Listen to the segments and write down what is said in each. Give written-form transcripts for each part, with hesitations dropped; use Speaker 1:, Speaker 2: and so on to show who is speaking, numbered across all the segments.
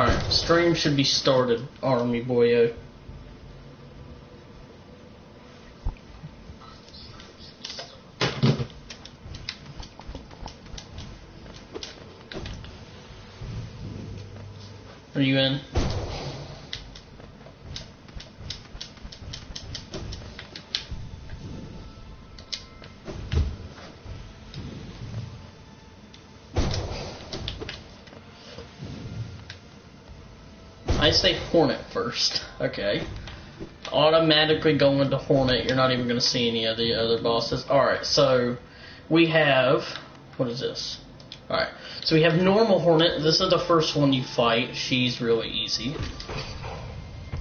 Speaker 1: Alright, stream should be started, Army Boyo. Are you in? I say Hornet first. Okay. Automatically go into Hornet. You're not even going to see any of the other bosses. Alright, so we have... What is this? Alright, so we have normal Hornet. This is the first one you fight. She's really easy.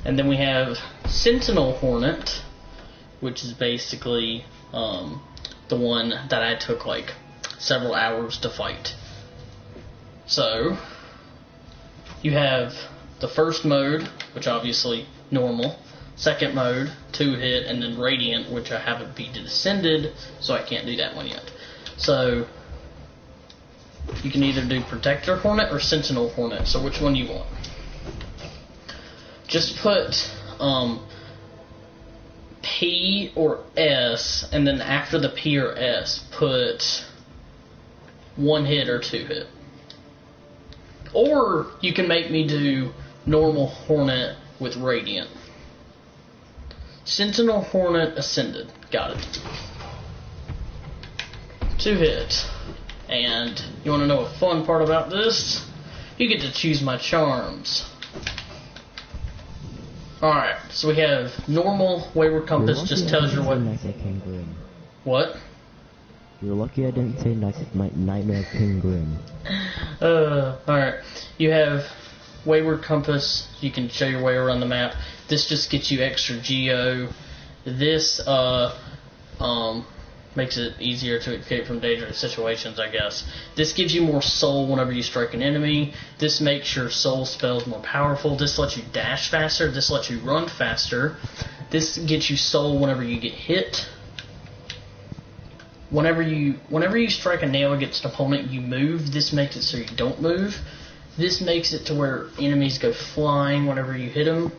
Speaker 1: And then we have Sentinel Hornet, which is basically the one that I took like several hours to fight. So, you have the first mode, which obviously normal. Second mode, 2-hit, and then Radiant, which I haven't beat Ascended, so I can't do that one yet. So, you can either do Protector Hornet or Sentinel Hornet, so which one do you want? Just put P or S, and then after the P or S, put 1-hit or 2-hit. Or you can make me do normal Hornet with Radiant. Sentinel Hornet Ascended. Got it. 2-hit. And you want to know a fun part about this? You get to choose my charms. Alright, so we have normal Wayward Compass, just tells you what... What?
Speaker 2: You're lucky I didn't say Nightmare King Grim.
Speaker 1: Alright. You have Wayward Compass, you can show your way around the map. This just gets you extra geo. This, makes it easier to escape from dangerous situations, I guess. This gives you more soul whenever you strike an enemy. This makes your soul spells more powerful. This lets you dash faster. This lets you run faster. This gets you soul whenever you get hit. Whenever you strike a nail against an opponent, you move. This makes it so you don't move. This makes it to where enemies go flying whenever you hit them.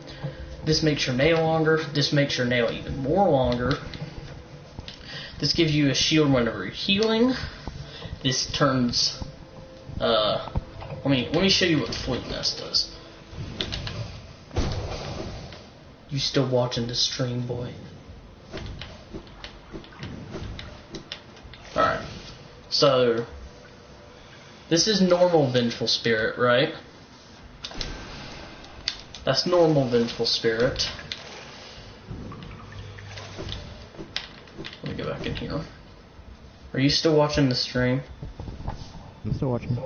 Speaker 1: This makes your nail longer. This makes your nail even more longer. This gives you a shield whenever you're healing. This turns... let me show you what Fleet Nest does. You still watching the stream, boy? Alright. So... This is normal Vengeful Spirit, right? That's normal Vengeful Spirit. Let me go back in here. Are you still watching the stream?
Speaker 2: I'm still watching.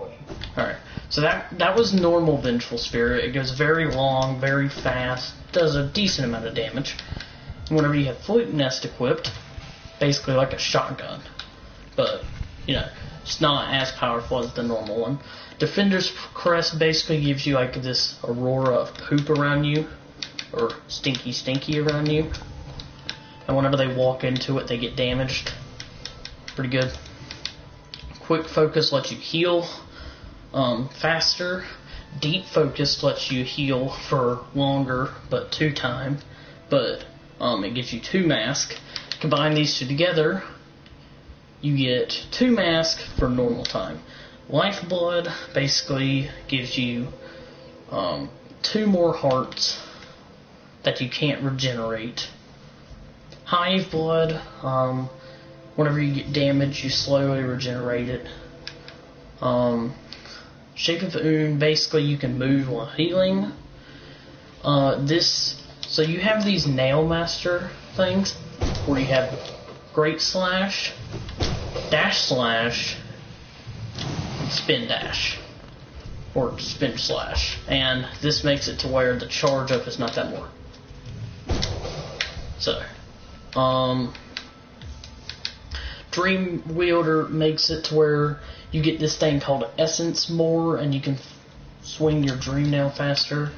Speaker 1: Alright, so that was normal Vengeful Spirit. It goes very long, very fast, does a decent amount of damage. And whenever you have Fleet Nest equipped, basically like a shotgun. But, you know, it's not as powerful as the normal one. Defender's Crest basically gives you like this aurora of poop around you, or stinky around you. And whenever they walk into it, they get damaged. Pretty good. Quick Focus lets you heal faster. Deep Focus lets you heal for longer, but 2 times. But it gives you 2 mask. Combine these two together, you get 2 mask for normal time. Lifeblood basically gives you 2 more hearts that you can't regenerate. Hive Blood, whenever you get damaged, you slowly regenerate it. Shape of Oon, basically you can move while healing. So you have these Nail Master things, where you have Great Slash, Dash Slash, and Spin Dash, or Spin Slash. And this makes it to where the charge up is not that more. So, Dream Wielder makes it to where you get this thing called Essence more, and you can swing your Dream Nail faster.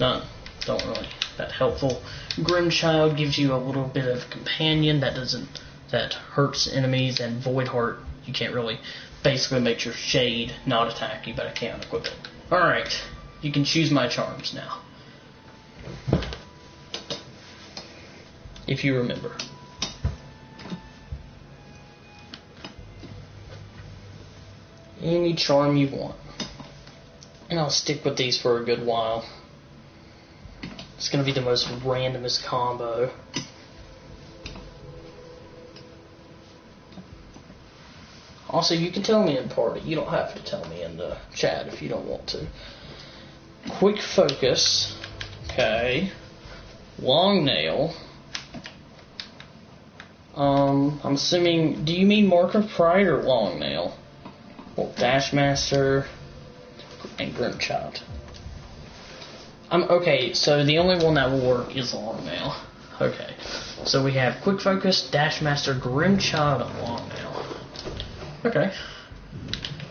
Speaker 1: Not really that helpful. Grimchild gives you a little bit of companion that hurts enemies, and Void Heart you can't really basically makes your shade not attack you, but I can't equip it. Alright, you can choose my charms now. If you remember. Any charm you want. And I'll stick with these for a good while. It's going to be the most randomest combo. Also, you can tell me in party. You don't have to tell me in the chat if you don't want to. Quick focus. Okay. Long nail. I'm assuming... Do you mean Mark of Pride or long nail? Well, Dash Master and Grimchild. Okay, so the only one that will work is long nail. Okay. So we have Quick Focus, Dash Master, Grimchild, and long nail. Okay.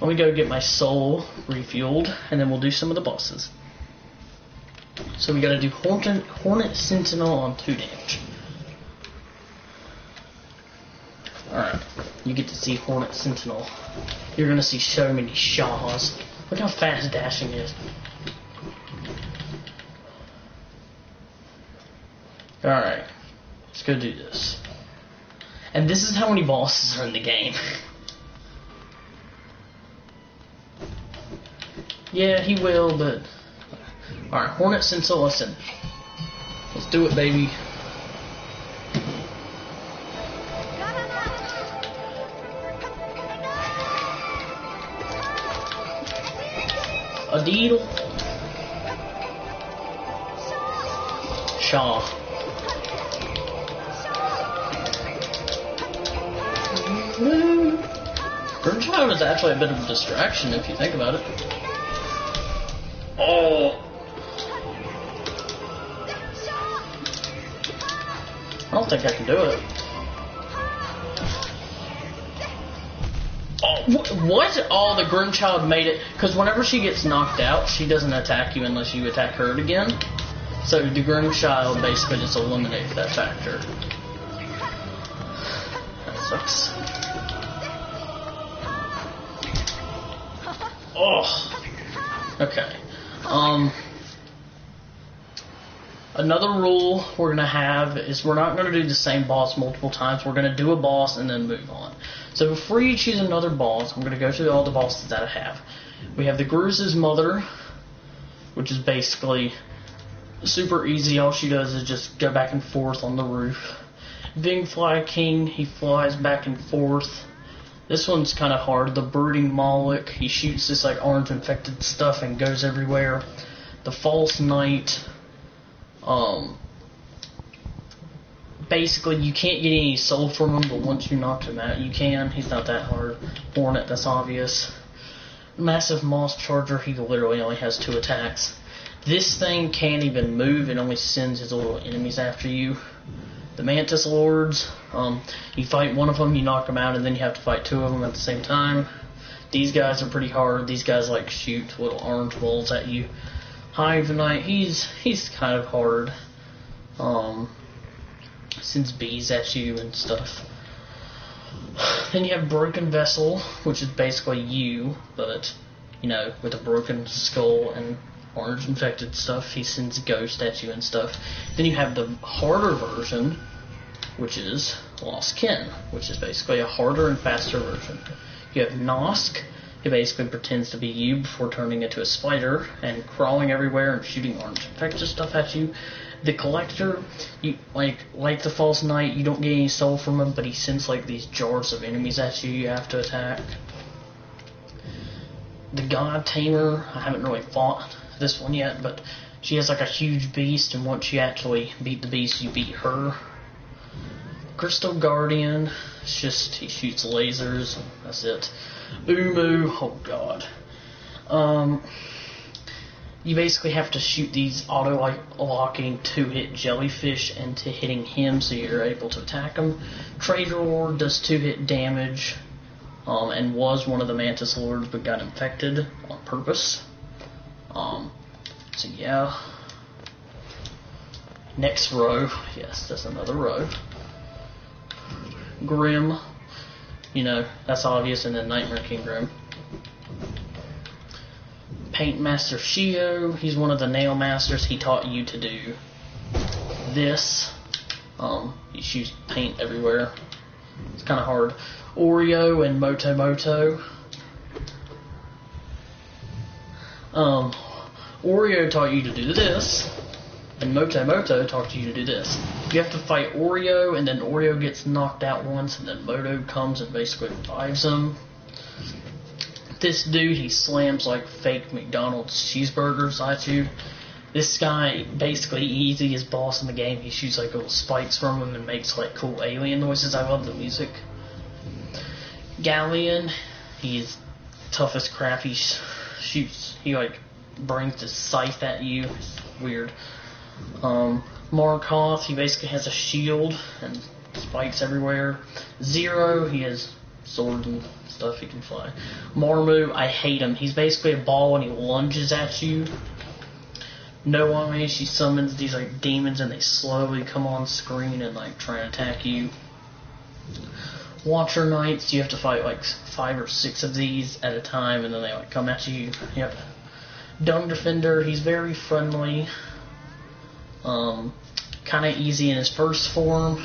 Speaker 1: Let me go get my soul refueled, and then we'll do some of the bosses. So we gotta do Hornet Sentinel on 2 damage. Alright. You get to see Hornet Sentinel. You're gonna see so many Shaws. Look how fast dashing is. Alright. Let's go do this. And this is how many bosses are in the game. Yeah, he will, but... Alright, Hornet Sentinel, listen. Let's do it, baby. A Deedle. Shaw. Grimchild is actually a bit of a distraction if you think about it. Oh! I don't think I can do it. Oh, what? Oh, the Grimchild made it. Because whenever she gets knocked out, she doesn't attack you unless you attack her again. So the Grimchild basically just eliminates that factor. That sucks. Oh! Okay. Another rule we're going to have is we're not going to do the same boss multiple times. We're going to do a boss and then move on. So before you choose another boss, I'm going to go through all the bosses that I have. We have the Gruse's Mother, which is basically super easy. All she does is just go back and forth on the roof. Vingfly King, he flies back and forth. This one's kind of hard. The Brooding Moloch, he shoots this like orange infected stuff and goes everywhere. The False Knight, basically you can't get any soul from him, but once you knock him out, you can. He's not that hard. Hornet, that's obvious. Massive Moss Charger, he literally only has 2 attacks. This thing can't even move, it only sends his little enemies after you. The Mantis Lords, you fight one of them, you knock them out, and then you have to fight 2 of them at the same time. These guys are pretty hard. These guys like shoot little orange balls at you. Hive Knight, he's kind of hard. Sends bees at you and stuff. Then you have Broken Vessel, which is basically you, but, you know, with a broken skull and orange infected stuff. He sends ghosts at you and stuff. Then you have the harder version, which is Lost Kin, which is basically a harder and faster version. You have Nosk. He basically pretends to be you before turning into a spider and crawling everywhere and shooting orange infected stuff at you. The Collector, you like the False Knight, you don't get any soul from him, but he sends like these jars of enemies at you have to attack. The God Tamer, I haven't really fought this one yet, but she has like a huge beast, and once you actually beat the beast, you beat her. Crystal Guardian, it's just he shoots lasers, that's it. Umu, oh god. You basically have to shoot these auto-locking 2-hit jellyfish into hitting him so you're able to attack him. Trader Lord does 2-hit damage, and was one of the Mantis Lords but got infected on purpose. So yeah. Next row, yes, that's another row. Grim. You know, that's obvious, and then Nightmare King Grim. Paint Master Shio, he's one of the nail masters. He taught you to do this. You shoots paint everywhere. It's kind of hard. Oreo and Moto Moto. Oreo taught you to do this, and Moto Moto taught you to do this. You have to fight Oreo, and then Oreo gets knocked out once, and then Moto comes and basically revives him. This dude, he slams like fake McDonald's cheeseburgers at you. This guy, basically, easiest boss in the game. He shoots like little spikes from him and makes like cool alien noises. I love the music. Galleon, he's tough as crap. He shoots, he like brings his scythe at you. It's weird. Markoth, he basically has a shield and spikes everywhere. Zero, he has swords and stuff, he can fly. Marmu, I hate him. He's basically a ball and he lunges at you. Noami, she summons these like demons and they slowly come on screen and like try and attack you. Watcher Knights, you have to fight like 5 or 6 of these at a time and then they like come at you. Yep. Dung Defender, he's very friendly. Kind of easy in his first form.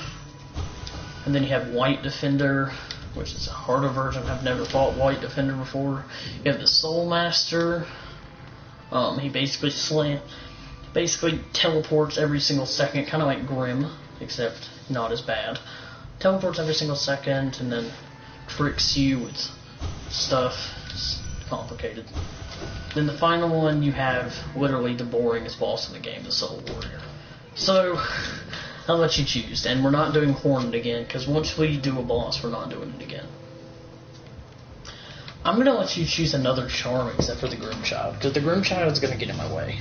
Speaker 1: And then you have White Defender, which is a harder version. I've never fought White Defender before. You have the Soul Master. He basically teleports every single second, kind of like Grim, except not as bad. Teleports every single second and then tricks you with stuff. It's complicated. Then the final one, you have literally the boringest boss in the game, the Soul Warrior. So, I'll let you choose. And we're not doing Horned again, because once we do a boss, we're not doing it again. I'm going to let you choose another charm except for the Grim Child, because the Grim Child is going to get in my way.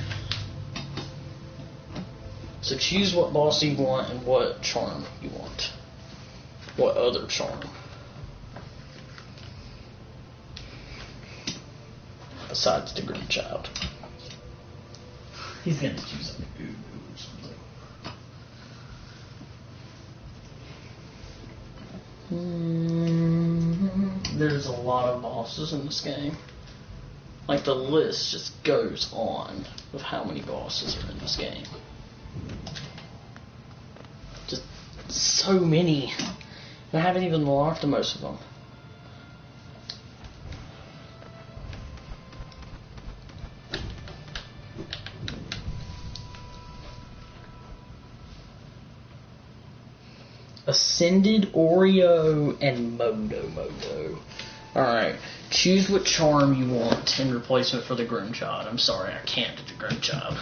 Speaker 1: So choose what boss you want and what charm you want. What other charm. Besides the Grim Child. He's going to choose something. Or something. There's a lot of bosses in this game. Like, the list just goes on with how many bosses are in this game. Just so many. And I haven't even locked most of them. Ascended, Oreo, and Moto. Alright, choose what charm you want in replacement for the Grim Child. I'm sorry, I can't do the Grim Child.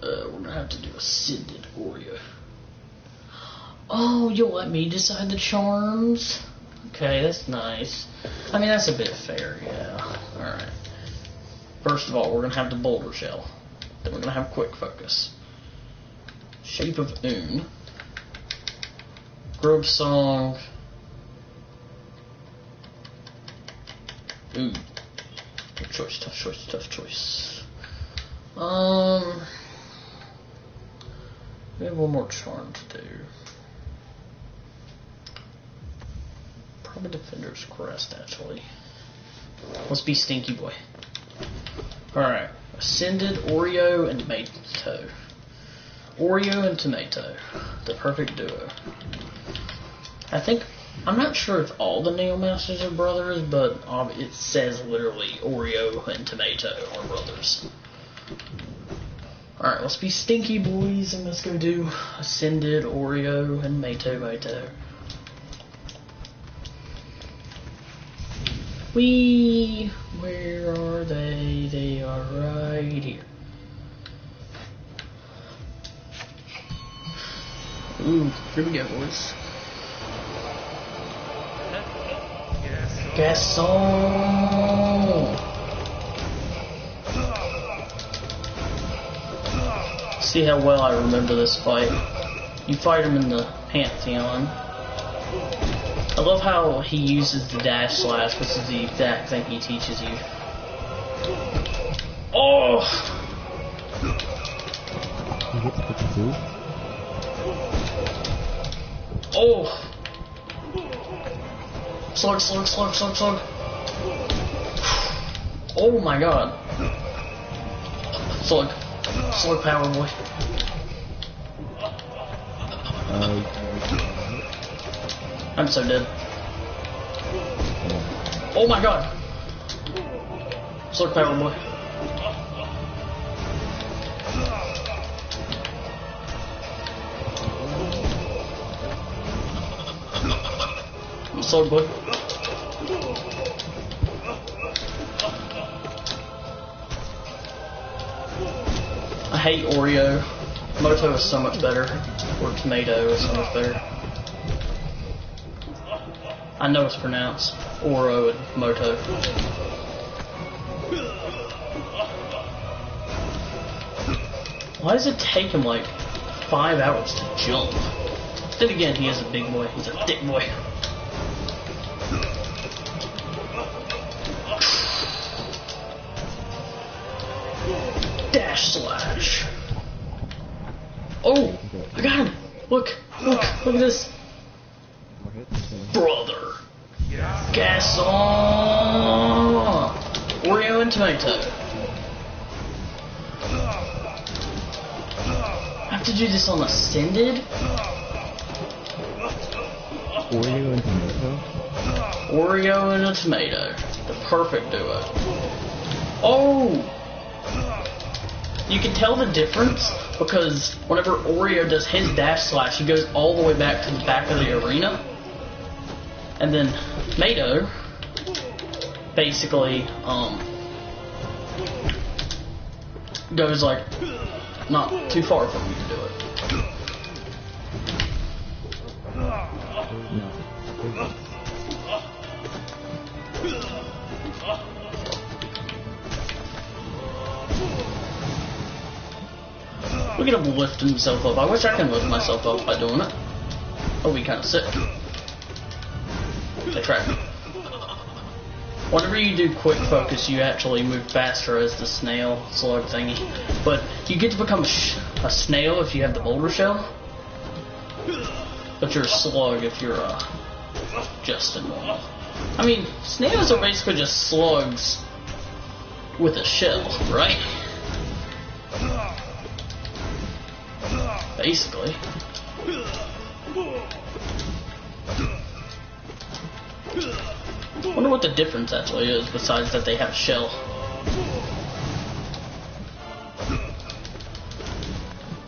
Speaker 1: We're gonna have to do Ascended Oreo. Oh, you'll let me decide the charms? Okay, that's nice. I mean, that's a bit fair, yeah. Alright. First of all, we're gonna have the Boulder Shell. Then we're gonna have Quick Focus. Shape of Oon. Grove Song. Ooh. Tough choice. We have one more charm to do. Probably Defender's Crest, actually. Let's be Stinky Boy. Alright. Ascended, Oreo, and Tomato. Oreo and Tomato. The perfect duo. I'm not sure if all the Nail Masters are brothers, but it says literally Oreo and Tomato are brothers. Alright, let's be Stinky Boys and let's go do Ascended, Oreo, and Moto. Where are they? They are right here. Ooh, here we go, boys. Gaston! See how well I remember this fight. You fight him in the Pantheon. I love how he uses the dash slash, which is the exact thing he teaches you. Oh!
Speaker 2: He hits 52.
Speaker 1: Oh! Slug, slug, slug, slug, slug. Oh my god. Slug. Slug power, boy. I'm so dead. Oh my god. Slug power, boy. Slug, boy. I hate Oreo. Moto is so much better. Or tomato is so much better. I know it's pronounced Oro and Moto. Why does it take him like 5 hours to jump? Then again, he is a big boy. He's a thick boy. Dash slash. Oh, I got him. Look at this. Brother. Gas on. Oreo and tomato. I have to do this on Ascended?
Speaker 2: Oreo and tomato?
Speaker 1: Oreo and a tomato. The perfect duo. Oh! You can tell the difference because whenever Oreo does his dash slash, he goes all the way back to the back of the arena. And then Tomato basically goes like not too far from you to do it. Look at him lifting himself up. I wish I could lift myself up by doing it. That would be kind of sick. They track me. Whenever you do quick focus, you actually move faster as the snail slug thingy. But you get to become a snail if you have the boulder shell. But you're a slug if you're just a normal. I mean, snails are basically just slugs with a shell, right? Basically. Wonder what the difference actually is besides that they have a shell.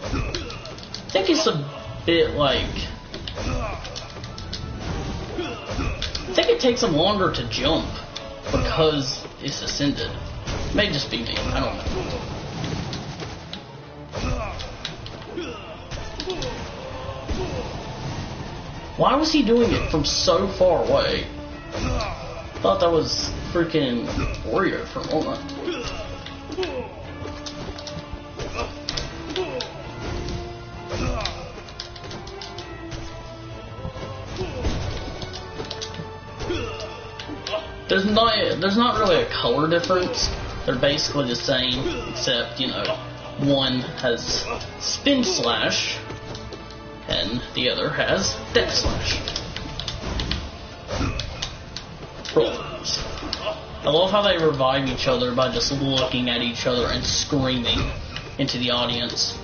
Speaker 1: I think it's a bit like... I think it takes them longer to jump because it's ascended. May just be me, I don't know. Why was he doing it from so far away? I thought that was freaking Oreo for a moment. There's not really a color difference. They're basically the same, except, you know, one has spin slash and the other has dash slash. Brothers. I love how they revive each other by just looking at each other and screaming into the audience.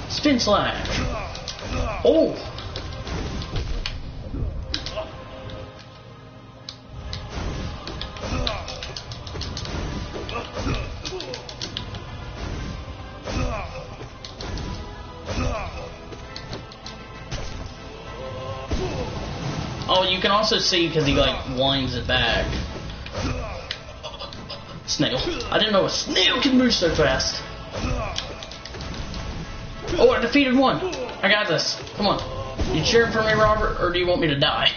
Speaker 1: Spin slash. Oh! Oh, you can also see because he like winds it back. Snail. I didn't know a snail can move so fast. Oh, I defeated one. I got this. Come on. You cheering for me, Robert, or do you want me to die?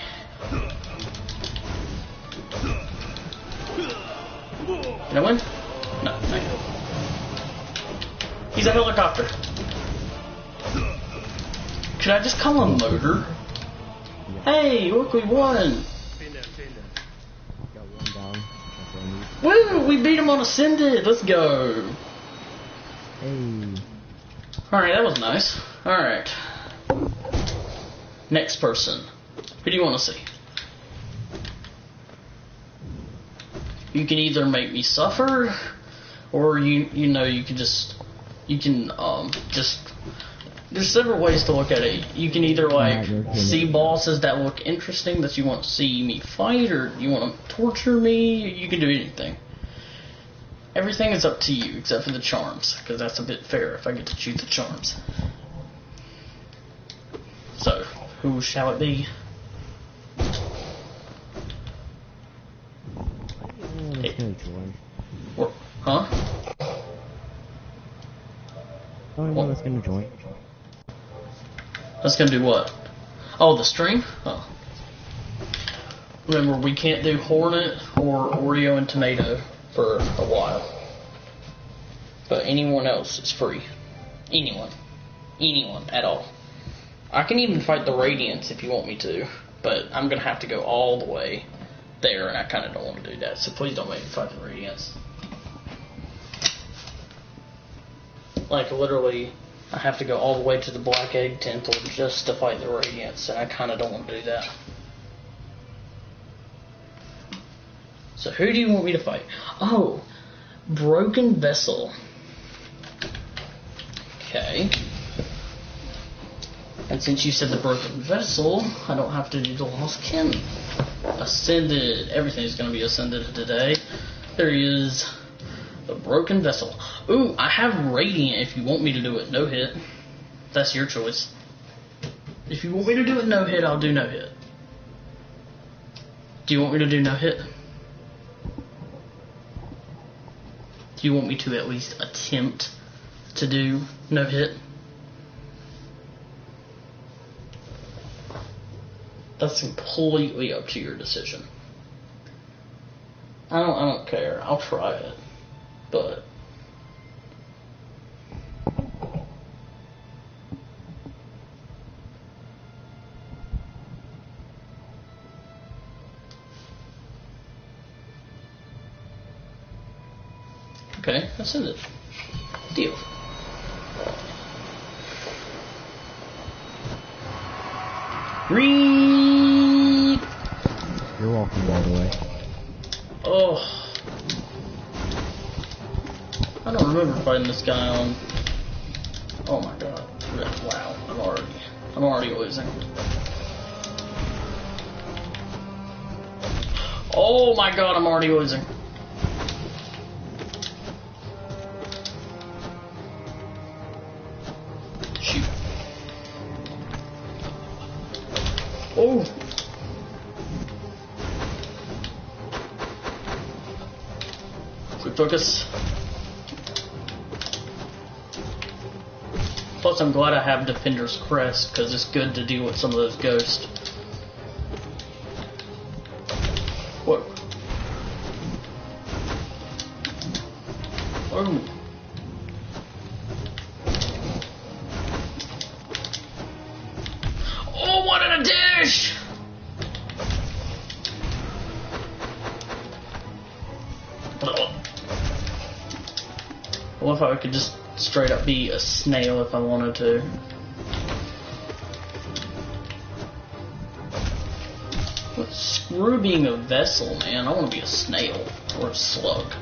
Speaker 1: Can I win? No, I can't. He's a helicopter. Should I just call him Motor?
Speaker 2: Yeah.
Speaker 1: Hey, look, we won!
Speaker 2: Got one down. That's what I need.
Speaker 1: Woo! We beat him on Ascended! Let's go!
Speaker 2: Hey.
Speaker 1: Alright, that was nice. Alright. Next person. Who do you want to see? You can either make me suffer, or you know, you can just there's several ways to look at it. You can either like see bosses that look interesting that you want to see me fight, or you want to torture me. You can do anything. Everything is up to you except for the charms, because that's a bit fair if I get to choose the charms. So, who shall it be?
Speaker 2: It's gonna join.
Speaker 1: Huh?
Speaker 2: Oh, no, that's gonna join.
Speaker 1: That's gonna do what? Oh, the stream? Oh. Remember, we can't do Hornet or Oreo and Tomato for a while. But anyone else is free. Anyone. Anyone at all. I can even fight the Radiants if you want me to, but I'm gonna have to go all the way there, and I kinda don't want to do that, so please don't make me fight the Radiants. Like, literally, I have to go all the way to the Black Egg Temple just to fight the Radiants, and I kinda don't want to do that. So who do you want me to fight? Oh, Broken Vessel. Okay. And since you said the Broken Vessel, I don't have to do the Lost Kin. Ascended. Everything's going to be Ascended today. There is the Broken Vessel. Ooh, I have Radiant if you want me to do it no hit. That's your choice. If you want me to do it no hit, I'll do no hit. Do you want me to do no hit? Do you want me to at least attempt to do no hit? That's completely up to your decision. I don't care. I'll try it. But okay, that's it. Deal. Read.
Speaker 2: You're welcome, by the way.
Speaker 1: Oh, I don't remember fighting this guy on. Oh my god! Wow, I'm already losing. Oh my god, I'm already losing. Shoot. Oh. Quick focus. Plus, I'm glad I have Defender's Crest, because it's good to deal with some of those ghosts. What? Oh. Oh, what in a dish! What if I could just straight up be a snail if I wanted to? But screw being a vessel, man. I want to be a snail or a slug.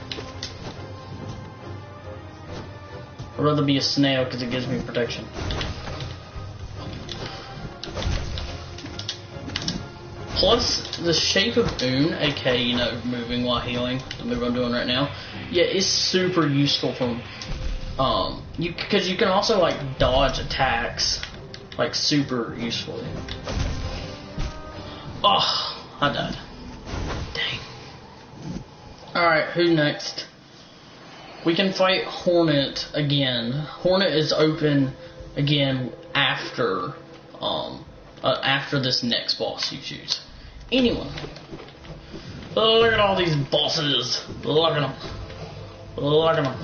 Speaker 1: I'd rather be a snail because it gives me protection. Plus, the shape of Boon, aka, you know, moving while healing, the move I'm doing right now, yeah, is super useful from, because you can also, like, dodge attacks, like, super usefully. Oh, I died. Dang. Alright, who next? We can fight Hornet again. Hornet is open again after this next boss you choose. Anyone. Oh, look at all these bosses. Look at them. Look at them.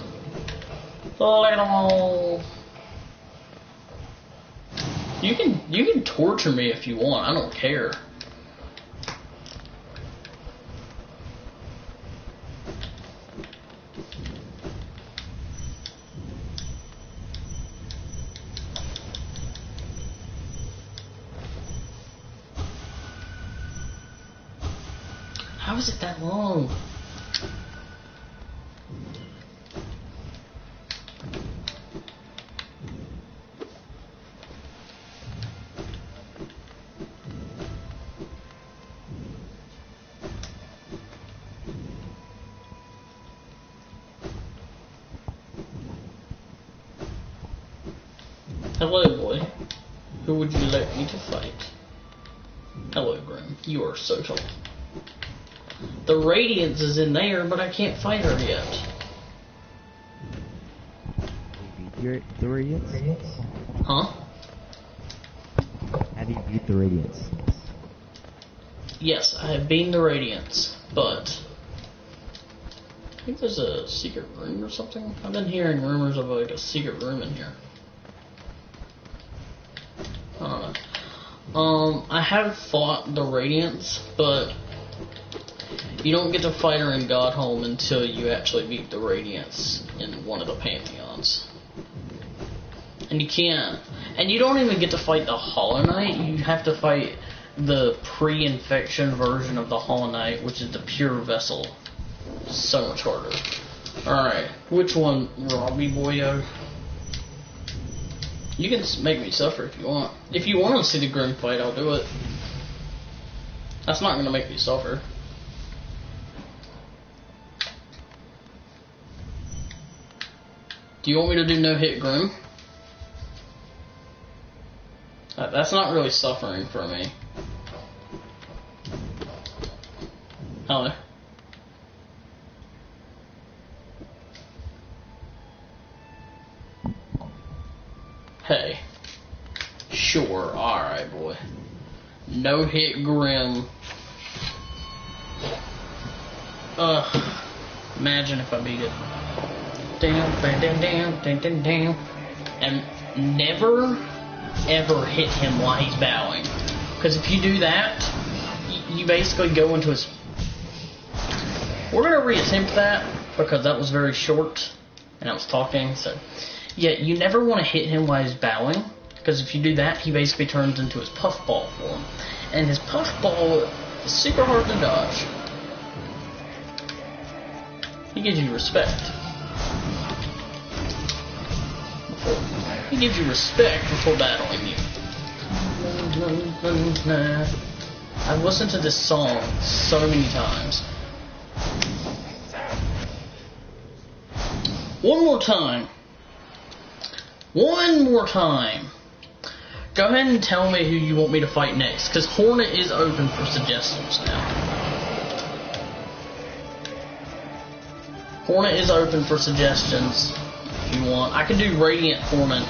Speaker 1: Look at them all. You can torture me if you want. I don't care. How is it that long? Hello, boy. Who would you like me to fight? Hello, Grim. You are so tall. The Radiance is in there, but I can't fight her yet.
Speaker 2: You're the Radiance?
Speaker 1: Huh?
Speaker 2: Have you beat the Radiance?
Speaker 1: Yes, I have beaten the Radiance, but I think there's a secret room or something. I've been hearing rumors of like a secret room in here. I don't know. I have fought the Radiance, but you don't get to fight her in Godhome until you actually beat the Radiance in one of the Pantheons. And you can't. And you don't even get to fight the Hollow Knight. You have to fight the pre-infection version of the Hollow Knight, which is the pure vessel. So much harder. Alright, which one, Robbie Boyo? You can make me suffer if you want. If you want to see the Grim fight, I'll do it. That's not going to make me suffer. Do you want me to do no-hit Grim? That's not really suffering for me. Hello. Hey. Sure, alright, boy. No-hit Grim. Imagine if I beat it. Damn. And never, ever hit him while he's bowing. Because if you do that, you basically go into his... We're going to reattempt that, because that was very short, and I was talking, so... Yeah, you never want to hit him while he's bowing, because if you do that, he basically turns into his puffball form. And his puffball is super hard to dodge. He gives you respect. He gives you respect before battling you. I've listened to this song so many times. One more time. Go ahead and tell me who you want me to fight next, because Hornet is open for suggestions now. Hornet is open for suggestions if you want. I could do Radiant Hornet.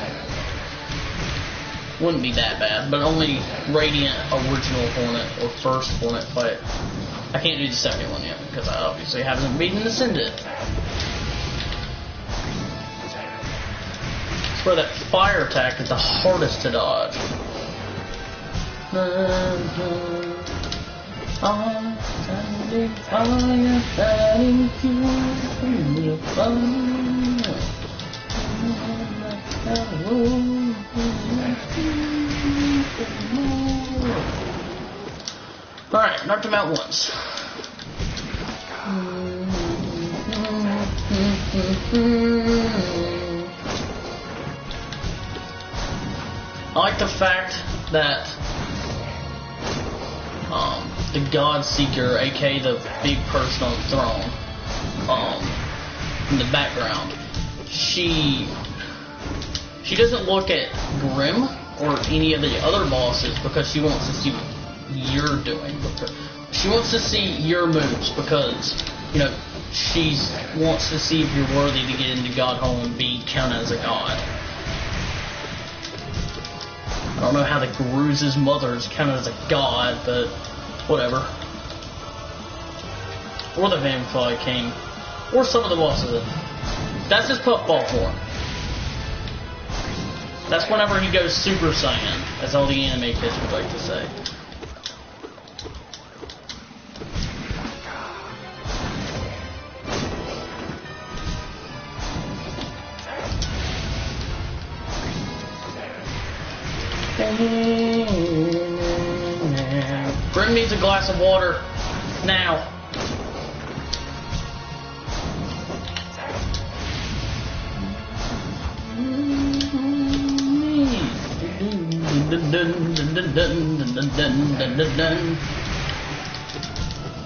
Speaker 1: Wouldn't be that bad, but only Radiant original Hornet or first Hornet fight. I can't do the second one yet, because I obviously haven't beaten Ascended. Where that fire attack is the hardest to dodge. Alright, knocked him out once. I like the fact that the God Seeker, aka the big person on the throne, in the background, she doesn't look at Grim or any of the other bosses because she wants to see what you're doing. She wants to see your moves because, you know, she wants to see if you're worthy to get into Godhome and be counted as a god. I don't know how the Guru's mother is counted as a god, but whatever. Or the Vampire King. Or some of the bosses. That's his puffball form. That's whenever he goes Super Saiyan, as all the anime kids would like to say. Grim needs a glass of water. Now.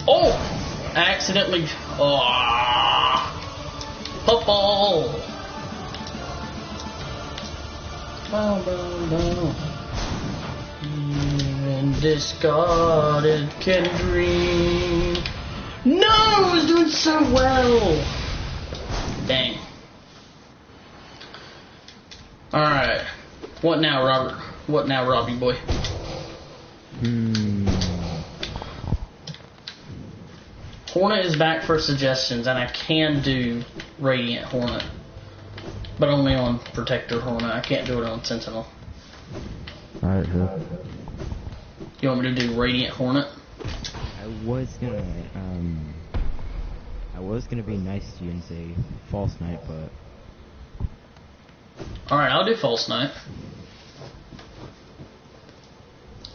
Speaker 1: Oh! I accidentally... Oh! Football! Even discarded can dream. No! I was doing so well! Dang. Alright. What now, Robert? What now, Robbie boy? Hornet is back for suggestions, and I can do Radiant Hornet. But only on Protector Hornet. I can't do it on Sentinel.
Speaker 2: Alright, sure.
Speaker 1: You want me to do Radiant Hornet?
Speaker 2: I was gonna be nice to you and say False Knight, but...
Speaker 1: Alright, I'll do False Knight.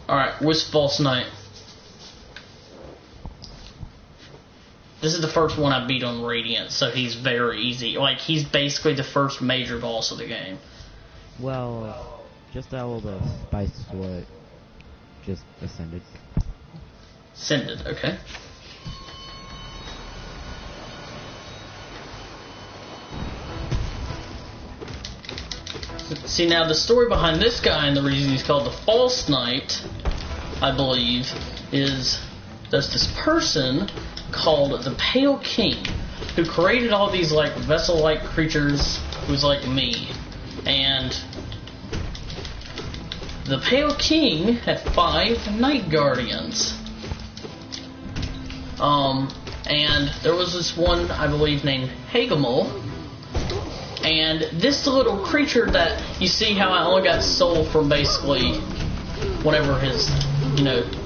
Speaker 1: Alright, what's False Knight? This is the first one I beat on Radiant, so he's very easy. Like, he's basically the first major boss of the game.
Speaker 2: Well, just a little bit of spice to what just ascended.
Speaker 1: Ascended, okay. See, now the story behind this guy and the reason he's called the False Knight, I believe, is there's this person called the Pale King who created all these like vessel-like creatures who's like me. And the Pale King had 5 Night Guardians. And there was this one, I believe, named Hagamol. And this little creature that you see how I only got soul from basically whenever his,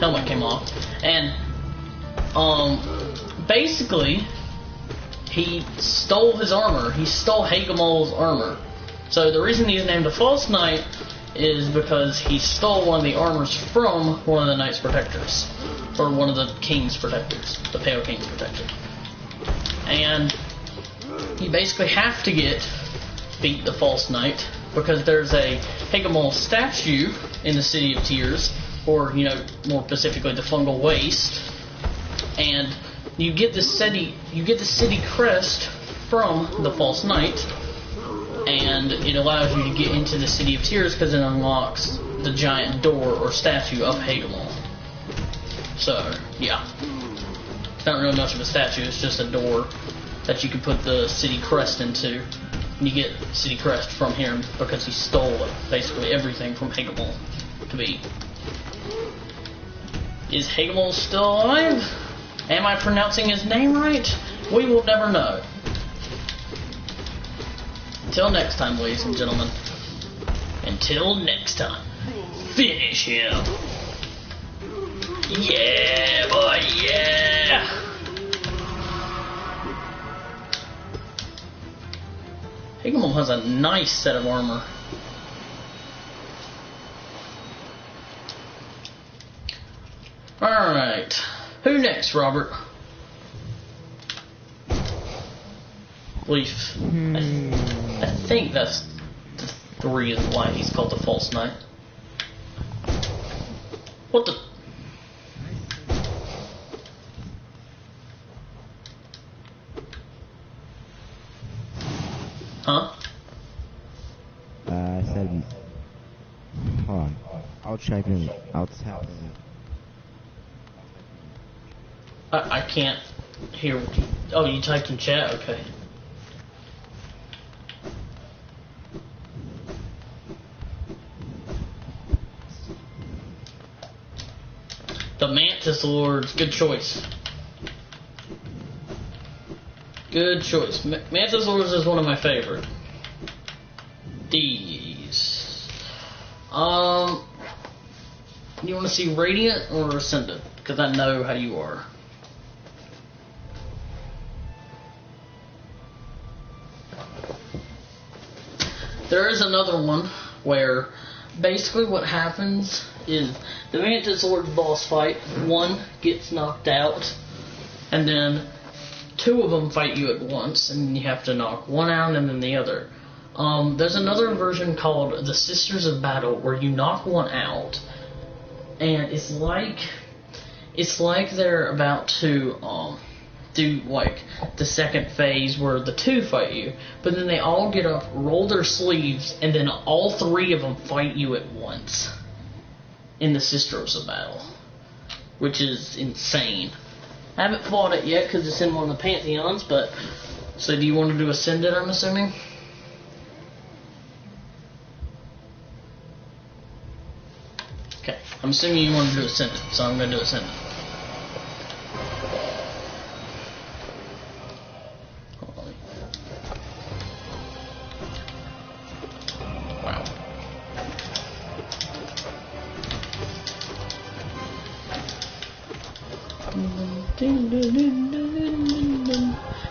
Speaker 1: helmet came off. And, basically, he stole his armor. He stole Hagamol's armor. So the reason he's named a False Knight is because he stole one of the armors from one of the Knight's Protectors. Or one of the King's Protectors. The Pale King's Protector. And you basically have to beat the False Knight because there's a Hagamol statue in the City of Tears, or, more specifically the Fungal Waste. And you get the city crest from the False Knight, and it allows you to get into the City of Tears because it unlocks the giant door or statue of Hagamol. So, yeah. It's not really much of a statue, it's just a door that you can put the city crest into. And you get city crest from him because he stole basically everything from Hagamol to beat. Is Hagamol still alive? Am I pronouncing his name right? We will never know. Until next time, ladies and gentlemen. Until next time. Finish him. Yeah, boy, yeah! Hagamol has a nice set of armor. Alright. Who next, Robert? Leaf. I think that's the reason why he's called the False Knight. What the... Huh?
Speaker 2: I said... Hold on. I'll check in. I'll tap in.
Speaker 1: I can't hear what you... Oh, you typed in chat? Okay. The Mantis Lords. Good choice. Good choice. Mantis Lords is one of my favorite. These. You want to see Radiant or Ascendant? Because I know how you are. There is another one where basically what happens is the Mantis Lord boss fight, one gets knocked out, and then two of them fight you at once, and you have to knock one out and then the other. There's another version called the Sisters of Battle where you knock one out, and it's like they're about to do like the second phase where the two fight you, but then they all get up, roll their sleeves, and then all three of them fight you at once in the Sisters of Battle, which is insane. I haven't fought it yet because it's in one of the Pantheons, but so do you want to do Ascendant, I'm assuming? Okay, I'm assuming you want to do Ascendant, so I'm going to do Ascendant. Wow.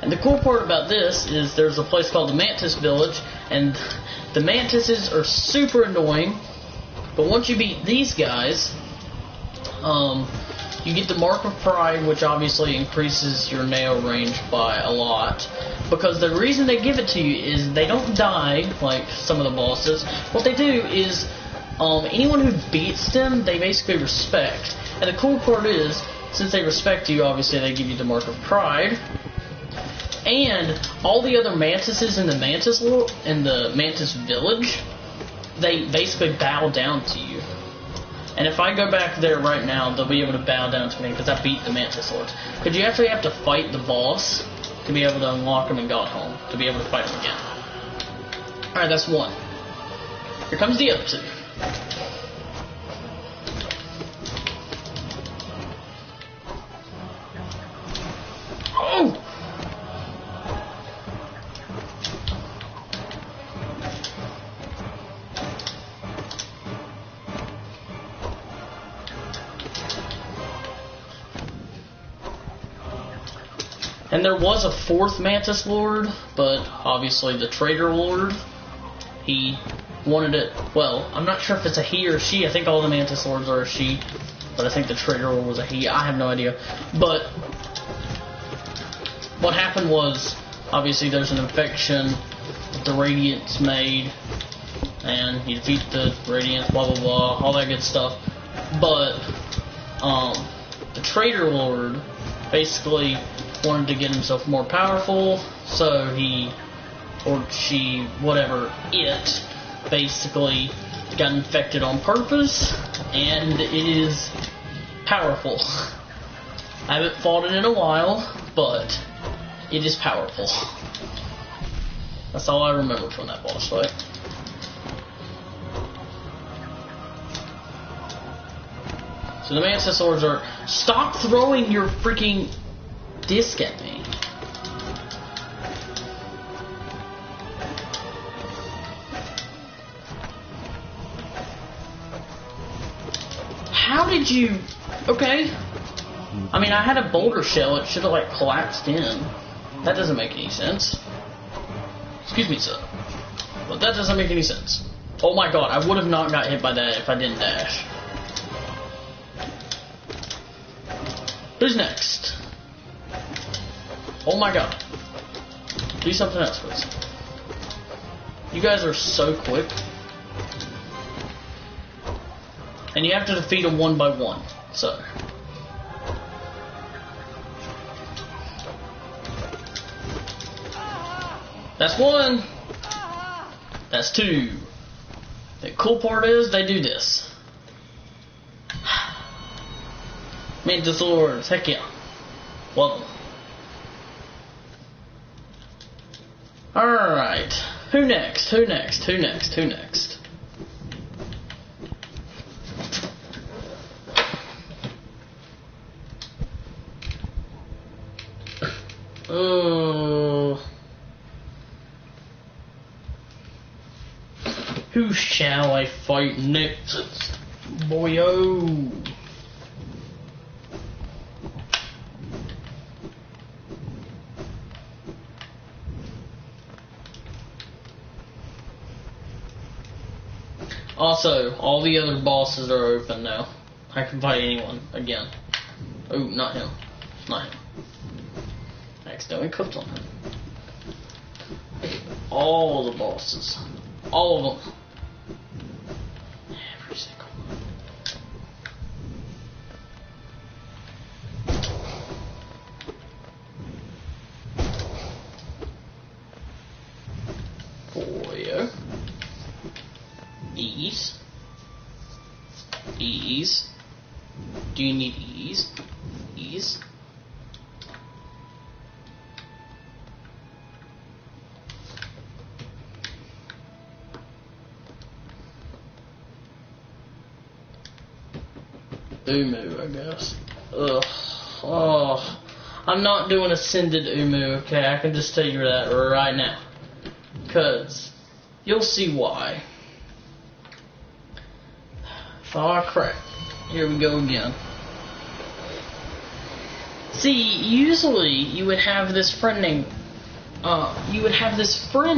Speaker 1: And the cool part about this is there's a place called the Mantis Village, and the Mantises are super annoying, but once you beat these guys, you get the Mark of Pride, which obviously increases your nail range by a lot, because the reason they give it to you is they don't die like some of the bosses. What they do is anyone who beats them, they basically respect. And the cool part is, since they respect you, obviously they give you the Mark of Pride. And all the other Mantises in the Mantis Village, they basically bow down to you. And if I go back there right now, they'll be able to bow down to me because I beat the Mantis Lords. Because you actually have to fight the boss to be able to unlock him in Godhome, to be able to fight him again. Alright, that's one. Here comes the other two. Oh! And there was a fourth Mantis Lord, but obviously the Traitor Lord, he wanted it. Well, I'm not sure if it's a he or she. I think all the Mantis Lords are a she, but I think the Traitor Lord was a he. I have no idea. But what happened was, obviously there's an infection that the Radiant's made, and you defeat the Radiant, blah blah blah, all that good stuff. But the Traitor Lord basically wanted to get himself more powerful, so he, or she, whatever, it basically got infected on purpose, and it is powerful. I haven't fought it in a while, but it is powerful. That's all I remember from that boss fight. So the Mantis Lords are, stop throwing your freaking disc at me. How did you... Okay. I mean, I had a boulder shell. It should have, like, collapsed in. That doesn't make any sense. Excuse me, sir. But that doesn't make any sense. Oh my god, I would have not got hit by that if I didn't dash. Who's next? Oh my god. Do something else, please. You guys are so quick. And you have to defeat them one by one. So. That's one. That's two. The cool part is they do this. Mantis Lords, heck yeah. Welcome. Alright. Who next? Who next? Who next? Who next? Who shall I fight next? Boyo. Also, all the other bosses are open now. I can fight anyone again. Oh, not him. Not him. I accidentally clicked on him. All the bosses. All of them. Every single one. Boyo. Ease. Ease. Do you need ease? Ease. Umu, I guess. Ugh. Oh. I'm not doing Ascended Umu, okay? I can just tell you that right now. Because you'll see why. Oh crap. Here we go again. See, usually you would have this friend named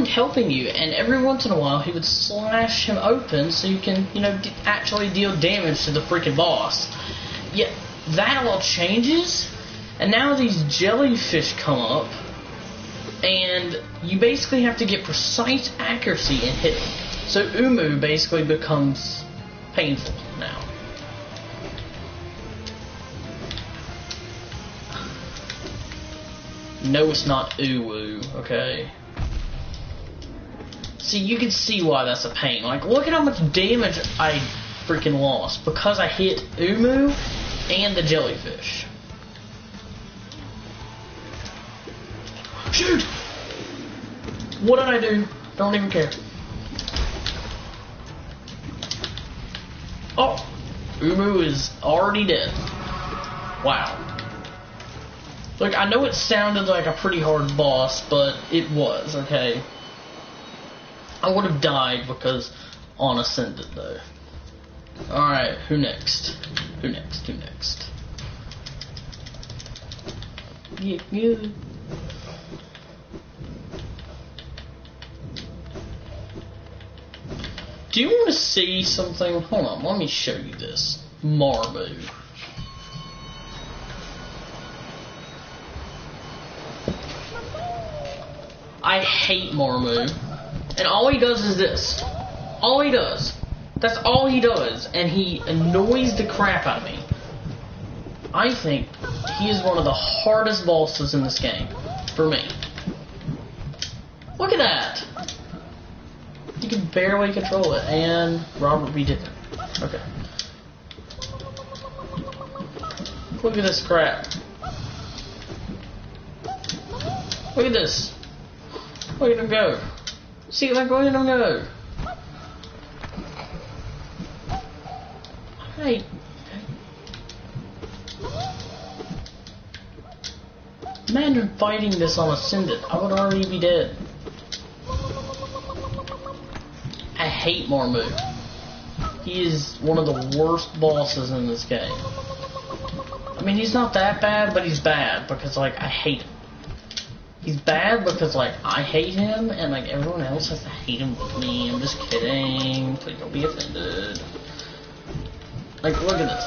Speaker 1: helping you, and every once in a while he would slash him open so you can, actually deal damage to the freaking boss. Yet that all changes, and now these jellyfish come up, and you basically have to get precise accuracy in hitting. So Umu basically becomes painful now. No, it's not Uwu, okay? See, you can see why that's a pain. Like, look at how much damage I freaking lost because I hit Umu and the jellyfish. Shoot! What did I do? Don't even care. Oh! Umu is already dead. Wow. Look, I know it sounded like a pretty hard boss, but it was, okay? I would have died because on Ascended, though. Alright, who next? Who next? Who next? Yeah. Do you want to see something? Hold on, let me show you this. Marbu. I hate Marmu. And all he does is this. All he does. That's all he does. And he annoys the crap out of me. I think he is one of the hardest bosses in this game. For me. Look at that. You can barely control it. And Robert B. did it. Okay. Look at this crap. Look at this. Look at him go. See, like, look at him go. Hey. Imagine fighting this on Ascended. I would already be dead. I hate Marmu. He is one of the worst bosses in this game. I mean, he's not that bad, but he's bad because, like, I hate him. He's bad because, like, I hate him, and, like, everyone else has to hate him with me. I'm just kidding. Please don't be offended. Like, look at this.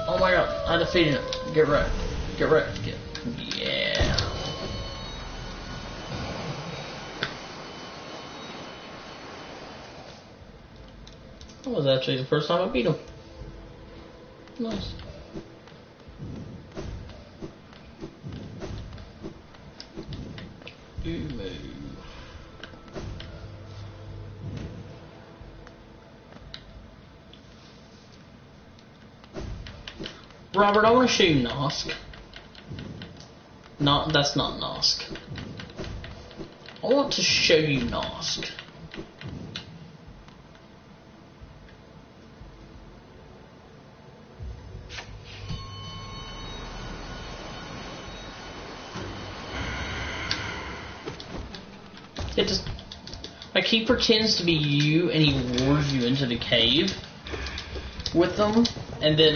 Speaker 1: Oh my god, I defeated him. Get wrecked. Get wrecked. Yeah. That was actually the first time I beat him. Nice. Robert, I want to show you Nosk. That's not Nosk. I want to show you Nosk. Like, he pretends to be you, and he lures you into the cave with them, and then,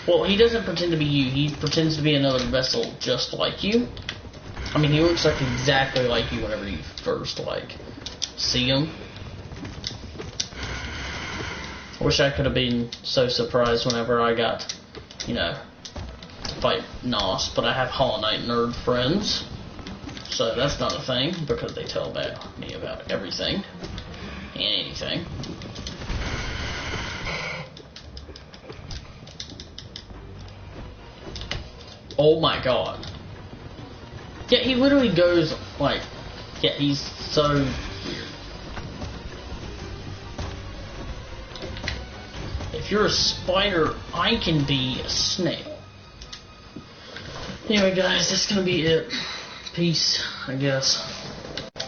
Speaker 1: well, he doesn't pretend to be you, he pretends to be another vessel just like you. I mean, he looks like exactly like you whenever you first, like, see him. I wish I could have been so surprised whenever I got, you know, to fight Nos, but I have Hollow Knight nerd friends. So that's not a thing, because they tell me about everything and anything. Oh my god. Yeah, he literally goes like, yeah, he's so weird. If you're a spider, I can be a snail. Anyway guys, that's gonna be it. Peace, I guess.